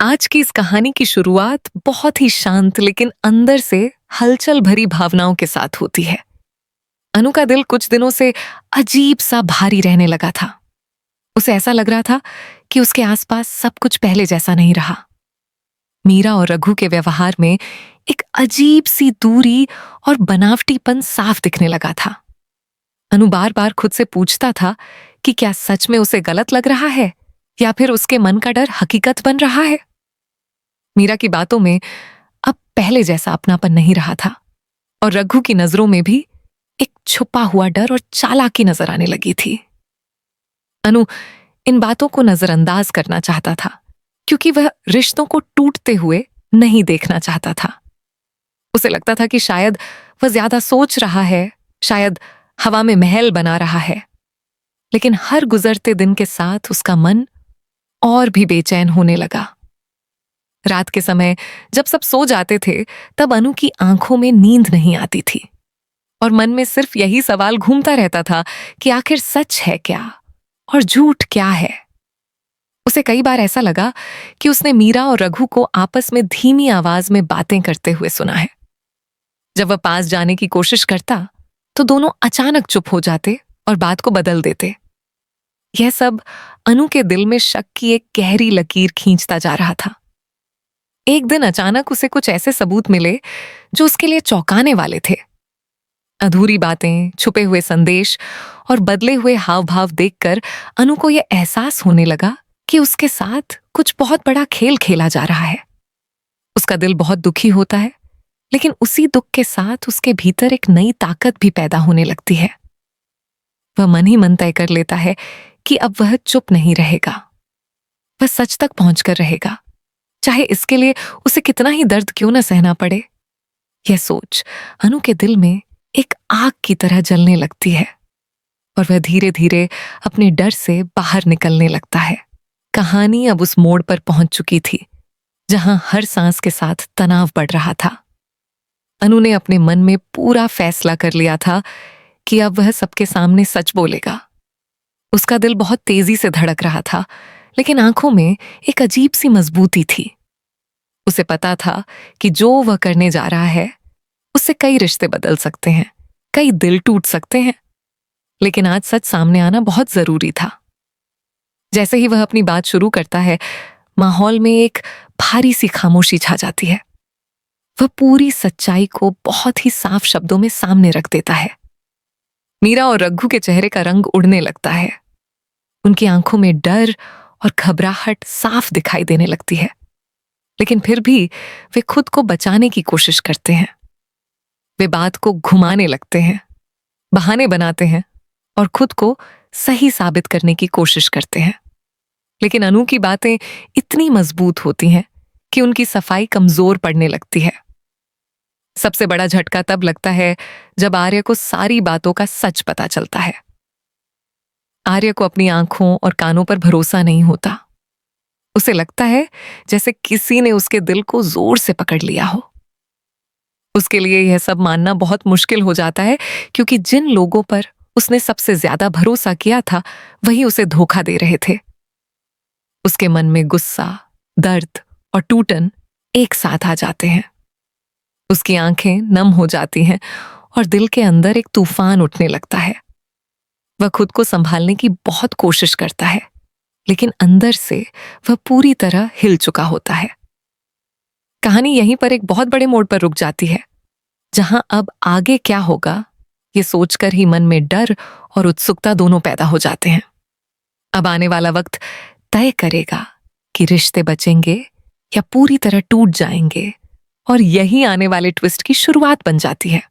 आज की इस कहानी की शुरुआत बहुत ही शांत लेकिन अंदर से हलचल भरी भावनाओं के साथ होती है। अनु का दिल कुछ दिनों से अजीब सा भारी रहने लगा था। उसे ऐसा लग रहा था कि उसके आसपास सब कुछ पहले जैसा नहीं रहा। मीरा और रघु के व्यवहार में एक अजीब सी दूरी और बनावटीपन साफ दिखने लगा था। अनु बार बार खुद से पूछता था कि क्या सच में उसे गलत लग रहा है या फिर उसके मन का डर हकीकत बन रहा है। मीरा की बातों में अब पहले जैसा अपनापन नहीं रहा था और रघु की नजरों में भी एक छुपा हुआ डर और चालाकी नजर आने लगी थी। अनु इन बातों को नजरअंदाज करना चाहता था क्योंकि वह रिश्तों को टूटते हुए नहीं देखना चाहता था। उसे लगता था कि शायद वह ज्यादा सोच रहा है, शायद हवा में महल बना रहा है। लेकिन हर गुजरते दिन के साथ उसका मन और भी बेचैन होने लगा। रात के समय जब सब सो जाते थे तब अनु की आंखों में नींद नहीं आती थी और मन में सिर्फ यही सवाल घूमता रहता था कि आखिर सच है क्या और झूठ क्या है। उसे कई बार ऐसा लगा कि उसने मीरा और रघु को आपस में धीमी आवाज में बातें करते हुए सुना है। जब वह पास जाने की कोशिश करता तो दोनों अचानक चुप हो जाते और बात को बदल देते। यह सब अनु के दिल में शक की एक गहरी लकीर खींचता जा रहा था। एक दिन अचानक उसे कुछ ऐसे सबूत मिले जो उसके लिए चौंकाने वाले थे। अधूरी बातें, छुपे हुए संदेश और बदले हुए हाव भाव देखकर अनु को यह एहसास होने लगा कि उसके साथ कुछ बहुत बड़ा खेल खेला जा रहा है। उसका दिल बहुत दुखी होता है, लेकिन उसी दुख के साथ उसके भीतर एक नई ताकत भी पैदा होने लगती है। वह मन ही मन तय कर लेता है कि अब वह चुप नहीं रहेगा। वह सच तक पहुंचकर रहेगा, चाहे इसके लिए उसे कितना ही दर्द क्यों न सहना पड़े। यह सोच अनु के दिल में एक आग की तरह जलने लगती है और वह धीरे धीरे अपने डर से बाहर निकलने लगता है। कहानी अब उस मोड़ पर पहुंच चुकी थी जहां हर सांस के साथ तनाव बढ़ रहा था। अनु ने अपने मन में पूरा फैसला कर लिया था कि अब वह सबके सामने सच बोलेगा। उसका दिल बहुत तेजी से धड़क रहा था, लेकिन आंखों में एक अजीब सी मजबूती थी। उसे पता था कि जो वह करने जा रहा है उससे कई रिश्ते बदल सकते हैं, कई दिल टूट सकते हैं, लेकिन आज सच सामने आना बहुत जरूरी था। जैसे ही वह अपनी बात शुरू करता है, माहौल में एक भारी सी खामोशी छा जाती है। वह पूरी सच्चाई को बहुत ही साफ शब्दों में सामने रख देता है। मीरा और रघु के चेहरे का रंग उड़ने लगता है। उनकी आंखों में डर और घबराहट साफ दिखाई देने लगती है, लेकिन फिर भी वे खुद को बचाने की कोशिश करते हैं। वे बात को घुमाने लगते हैं, बहाने बनाते हैं और खुद को सही साबित करने की कोशिश करते हैं। लेकिन अनु की बातें इतनी मजबूत होती हैं कि उनकी सफाई कमजोर पड़ने लगती है। सबसे बड़ा झटका तब लगता है जब आर्य को सारी बातों का सच पता चलता है। आर्य को अपनी आंखों और कानों पर भरोसा नहीं होता। उसे लगता है जैसे किसी ने उसके दिल को जोर से पकड़ लिया हो। उसके लिए यह सब मानना बहुत मुश्किल हो जाता है, क्योंकि जिन लोगों पर उसने सबसे ज्यादा भरोसा किया था वही उसे धोखा दे रहे थे। उसके मन में गुस्सा, दर्द और टूटन एक साथ आ जाते हैं। उसकी आंखें नम हो जाती हैं और दिल के अंदर एक तूफान उठने लगता है। वह खुद को संभालने की बहुत कोशिश करता है, लेकिन अंदर से वह पूरी तरह हिल चुका होता है। कहानी यहीं पर एक बहुत बड़े मोड़ पर रुक जाती है, जहां अब आगे क्या होगा ये सोचकर ही मन में डर और उत्सुकता दोनों पैदा हो जाते हैं। अब आने वाला वक्त तय करेगा कि रिश्ते बचेंगे या पूरी तरह टूट जाएंगे, और यही आने वाले ट्विस्ट की शुरुआत बन जाती है।